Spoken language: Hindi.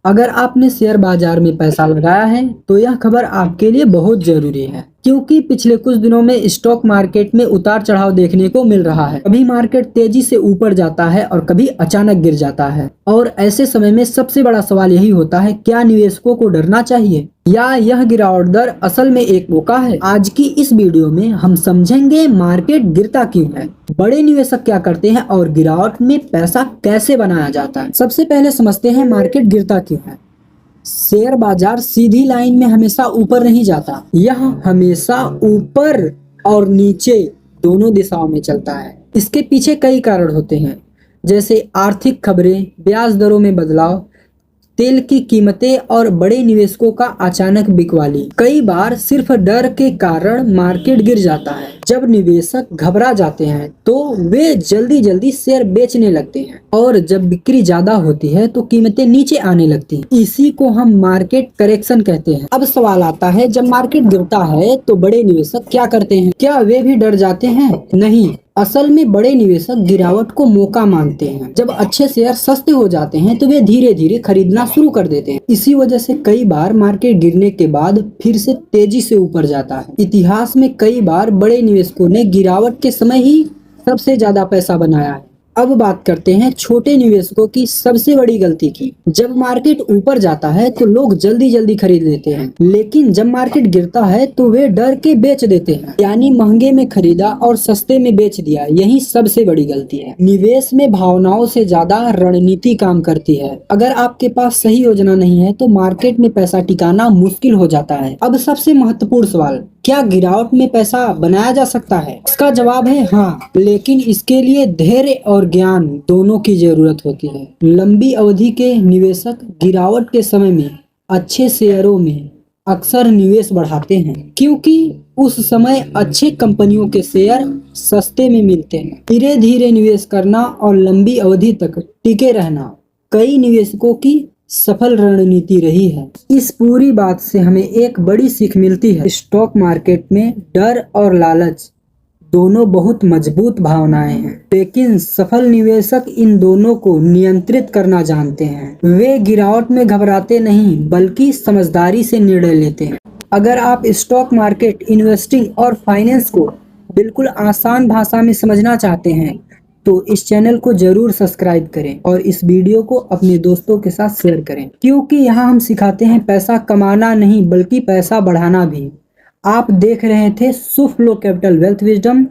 अगर आपने शेयर बाजार में पैसा लगाया है तो यह खबर आपके लिए बहुत जरूरी है, क्योंकि पिछले कुछ दिनों में स्टॉक मार्केट में उतार चढ़ाव देखने को मिल रहा है। कभी मार्केट तेजी से ऊपर जाता है और कभी अचानक गिर जाता है। और ऐसे समय में सबसे बड़ा सवाल यही होता है, क्या निवेशकों को डरना चाहिए या यह गिरावट दर असल में एक मौका है। आज की इस वीडियो में हम समझेंगे मार्केट गिरता क्यों है, बड़े निवेशक क्या करते हैं और गिरावट में पैसा कैसे बनाया जाता है। सबसे पहले समझते हैं मार्केट गिरता क्यों है। शेयर बाजार सीधी लाइन में हमेशा ऊपर नहीं जाता, यह हमेशा ऊपर और नीचे दोनों दिशाओं में चलता है। इसके पीछे कई कारण होते हैं, जैसे आर्थिक खबरें, ब्याज दरों में बदलाव, तेल की कीमतें और बड़े निवेशकों का अचानक बिकवाली। कई बार सिर्फ डर के कारण मार्केट गिर जाता है। जब निवेशक घबरा जाते हैं तो वे जल्दी जल्दी शेयर बेचने लगते हैं और जब बिक्री ज्यादा होती है तो कीमतें नीचे आने लगती हैं। इसी को हम मार्केट करेक्शन कहते हैं। अब सवाल आता है, जब मार्केट गिरता है तो बड़े निवेशक क्या करते हैं? क्या वे भी डर जाते हैं? नहीं, असल में बड़े निवेशक गिरावट को मौका मानते हैं। जब अच्छे शेयर सस्ते हो जाते हैं तो वे धीरे धीरे खरीदना शुरू कर देते हैं। इसी वजह से कई बार मार्केट गिरने के बाद फिर से तेजी से ऊपर जाता है। इतिहास में कई बार बड़े निवेशकों ने गिरावट के समय ही सबसे ज्यादा पैसा बनाया है। अब बात करते हैं छोटे निवेशकों की सबसे बड़ी गलती की। जब मार्केट ऊपर जाता है तो लोग जल्दी जल्दी खरीद लेते हैं, लेकिन जब मार्केट गिरता है तो वे डर के बेच देते हैं, यानी महंगे में खरीदा और सस्ते में बेच दिया। यही सबसे बड़ी गलती है। निवेश में भावनाओं से ज्यादा रणनीति काम करती है। अगर आपके पास सही योजना नहीं है तो मार्केट में पैसा टिकाना मुश्किल हो जाता है। अब सबसे महत्वपूर्ण सवाल, क्या गिरावट में पैसा बनाया जा सकता है? इसका जवाब है हाँ, लेकिन इसके लिए धैर्य और ज्ञान दोनों की जरूरत होती है। लंबी अवधि के निवेशक गिरावट के समय में अच्छे शेयरों में अक्सर निवेश बढ़ाते हैं, क्योंकि उस समय अच्छे कंपनियों के शेयर सस्ते में मिलते हैं। धीरे धीरे निवेश करना और लंबी अवधि तक टिके रहना कई निवेशकों की सफल रणनीति रही है। इस पूरी बात से हमें एक बड़ी सीख मिलती है, स्टॉक मार्केट में डर और लालच दोनों बहुत मजबूत भावनाएं हैं, लेकिन सफल निवेशक इन दोनों को नियंत्रित करना जानते हैं। वे गिरावट में घबराते नहीं, बल्कि समझदारी से निर्णय लेते हैं। अगर आप स्टॉक मार्केट, इन्वेस्टिंग और फाइनेंस को बिल्कुल आसान भाषा में समझना चाहते हैं तो इस चैनल को जरूर सब्सक्राइब करें और इस वीडियो को अपने दोस्तों के साथ शेयर करें, क्योंकि यहाँ हम सिखाते हैं पैसा कमाना नहीं बल्कि पैसा बढ़ाना भी। आप देख रहे थे सुफ्लो कैपिटल वेल्थ विजडम।